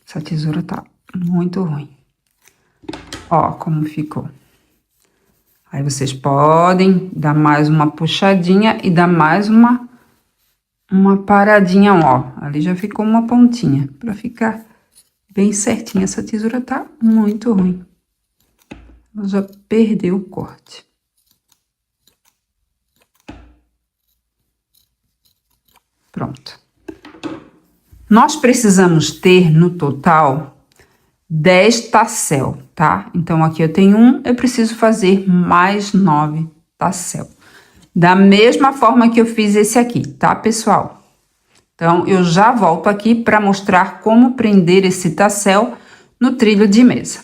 Speaker 1: Essa tesoura tá muito ruim. Ó, como ficou. Aí vocês podem dar mais uma puxadinha e dar mais uma paradinha, ó. Ali já ficou uma pontinha, pra ficar bem certinha. Essa tesoura tá muito ruim. Ela já perdeu o corte. Pronto. Nós precisamos ter, no total, 10 tassel, tá? Então, aqui eu tenho 1, eu preciso fazer mais 9 tassel. Da mesma forma que eu fiz esse aqui, tá, pessoal? Então, eu já volto aqui para mostrar como prender esse tassel no trilho de mesa.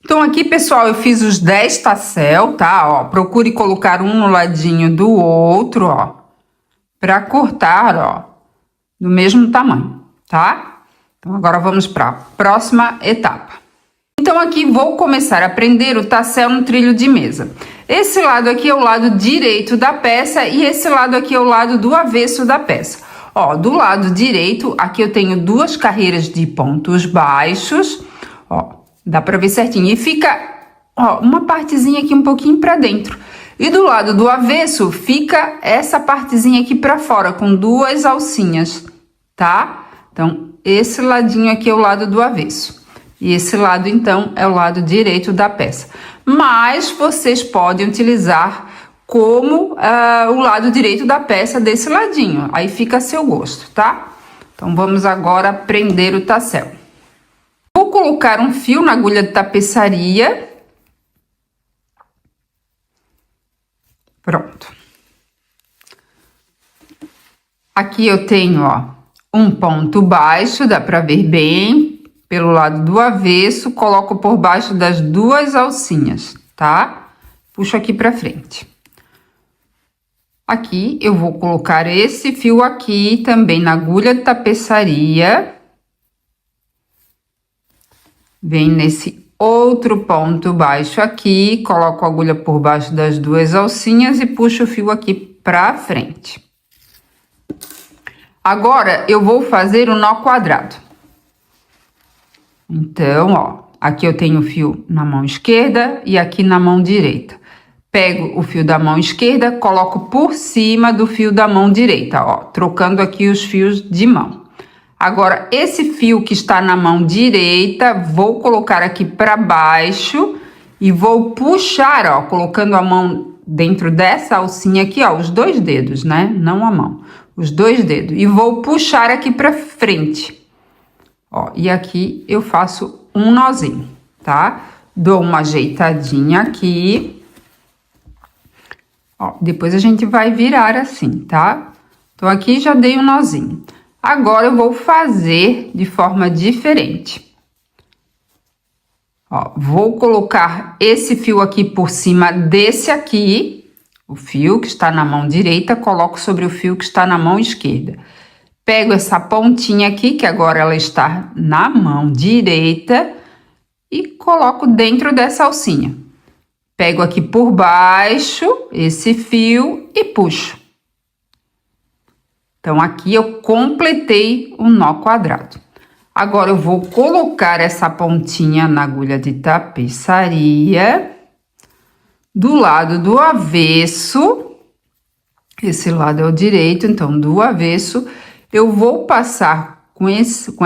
Speaker 1: Então, aqui, pessoal, eu fiz os 10 tassel, tá? Ó, procure colocar um no ladinho do outro, ó, para cortar, ó, do mesmo tamanho, tá? Então, agora vamos para a próxima etapa. Então, aqui vou começar a prender o tassel no trilho de mesa. Esse lado aqui é o lado direito da peça e esse lado aqui é o lado do avesso da peça. Ó, do lado direito, aqui eu tenho 2 carreiras de pontos baixos, ó, dá pra ver certinho. E fica, ó, uma partezinha aqui um pouquinho pra dentro. E do lado do avesso fica essa partezinha aqui para fora, com 2 alcinhas, tá? Então, esse ladinho aqui é o lado do avesso. E esse lado, então, é o lado direito da peça. Mas vocês podem utilizar como o lado direito da peça desse ladinho. Aí fica a seu gosto, tá? Então, vamos agora prender o tassel. Vou colocar um fio na agulha de tapeçaria. Pronto. Aqui eu tenho, ó, um ponto baixo, dá pra ver bem, pelo lado do avesso, coloco por baixo das 2 alcinhas, tá? Puxo aqui pra frente. Aqui eu vou colocar esse fio aqui também na agulha de tapeçaria. Vem nesse outro ponto baixo aqui, coloco a agulha por baixo das 2 alcinhas e puxo o fio aqui pra frente. Agora, eu vou fazer o nó quadrado. Então, ó, aqui eu tenho o fio na mão esquerda e aqui na mão direita. Pego o fio da mão esquerda, coloco por cima do fio da mão direita, ó, trocando aqui os fios de mão. Agora, esse fio que está na mão direita, vou colocar aqui para baixo e vou puxar, ó, colocando a mão dentro dessa alcinha aqui, ó, os 2 dedos, né? Não a mão, os 2 dedos. E vou puxar aqui para frente, ó, e aqui eu faço um nozinho, tá? Dou uma ajeitadinha aqui. Ó, depois a gente vai virar assim, tá? Então, aqui já dei um nozinho. Agora, eu vou fazer de forma diferente. Ó, vou colocar esse fio aqui por cima desse aqui, o fio que está na mão direita, coloco sobre o fio que está na mão esquerda. Pego essa pontinha aqui, que agora ela está na mão direita, e coloco dentro dessa alcinha. Pego aqui por baixo esse fio e puxo. Então, aqui eu completei o nó quadrado. Agora, eu vou colocar essa pontinha na agulha de tapeçaria. Do lado do avesso, esse lado é o direito, então, do avesso, eu vou passar com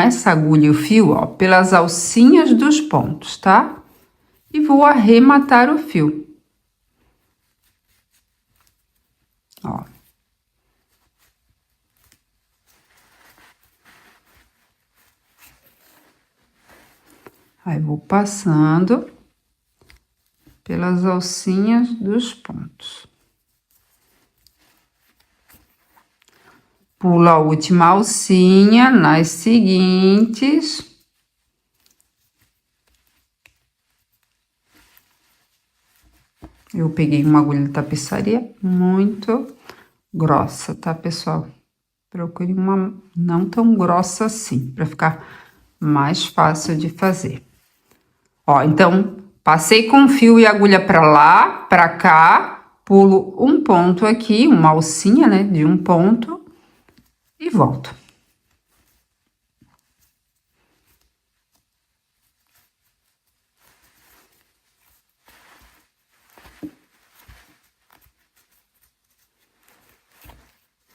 Speaker 1: essa agulha e o fio, ó, pelas alcinhas dos pontos, tá? E vou arrematar o fio. Ó. Aí, vou passando pelas alcinhas dos pontos. Pulo a última alcinha nas seguintes. Eu peguei uma agulha de tapeçaria muito grossa, tá, pessoal? Procure uma não tão grossa assim, para ficar mais fácil de fazer. Ó, então, passei com fio e agulha para lá, para cá, pulo um ponto aqui, uma alcinha, né, de um ponto, e volto.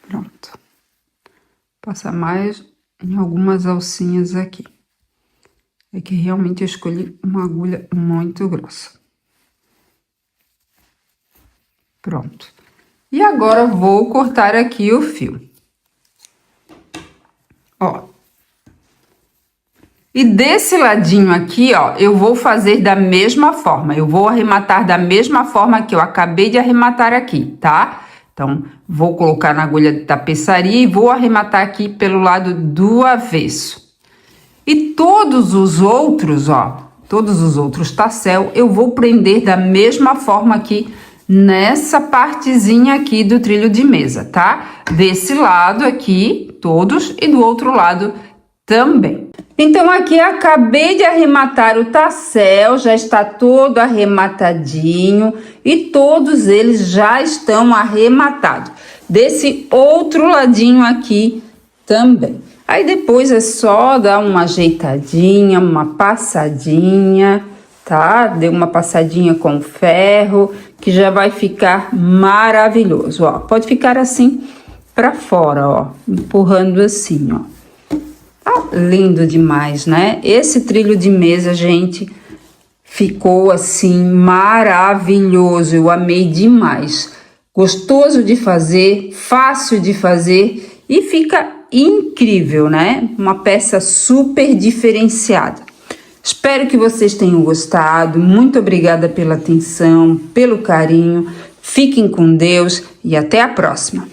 Speaker 1: Pronto. Passar mais em algumas alcinhas aqui. É que realmente eu escolhi uma agulha muito grossa. Pronto. E agora vou cortar aqui o fio. Ó. E desse ladinho aqui, ó, eu vou fazer da mesma forma. Eu vou arrematar da mesma forma que eu acabei de arrematar aqui, tá? Então, vou colocar na agulha de tapeçaria e vou arrematar aqui pelo lado do avesso. E todos os outros, ó, todos os outros tassel, eu vou prender da mesma forma aqui nessa partezinha aqui do trilho de mesa, tá? Desse lado aqui, todos, e do outro lado também. Então, aqui acabei de arrematar o tassel, já está todo arrematadinho e todos eles já estão arrematados. Desse outro ladinho aqui também. Aí depois é só dar uma ajeitadinha, uma passadinha, tá? Dê uma passadinha com ferro, que já vai ficar maravilhoso, ó. Pode ficar assim pra fora, ó, empurrando assim, ó. Tá lindo demais, né? Esse trilho de mesa, gente, ficou assim maravilhoso, eu amei demais. Gostoso de fazer, fácil de fazer e fica incrível, né? Uma peça super diferenciada. Espero que vocês tenham gostado. Muito obrigada pela atenção, pelo carinho. Fiquem com Deus e até a próxima.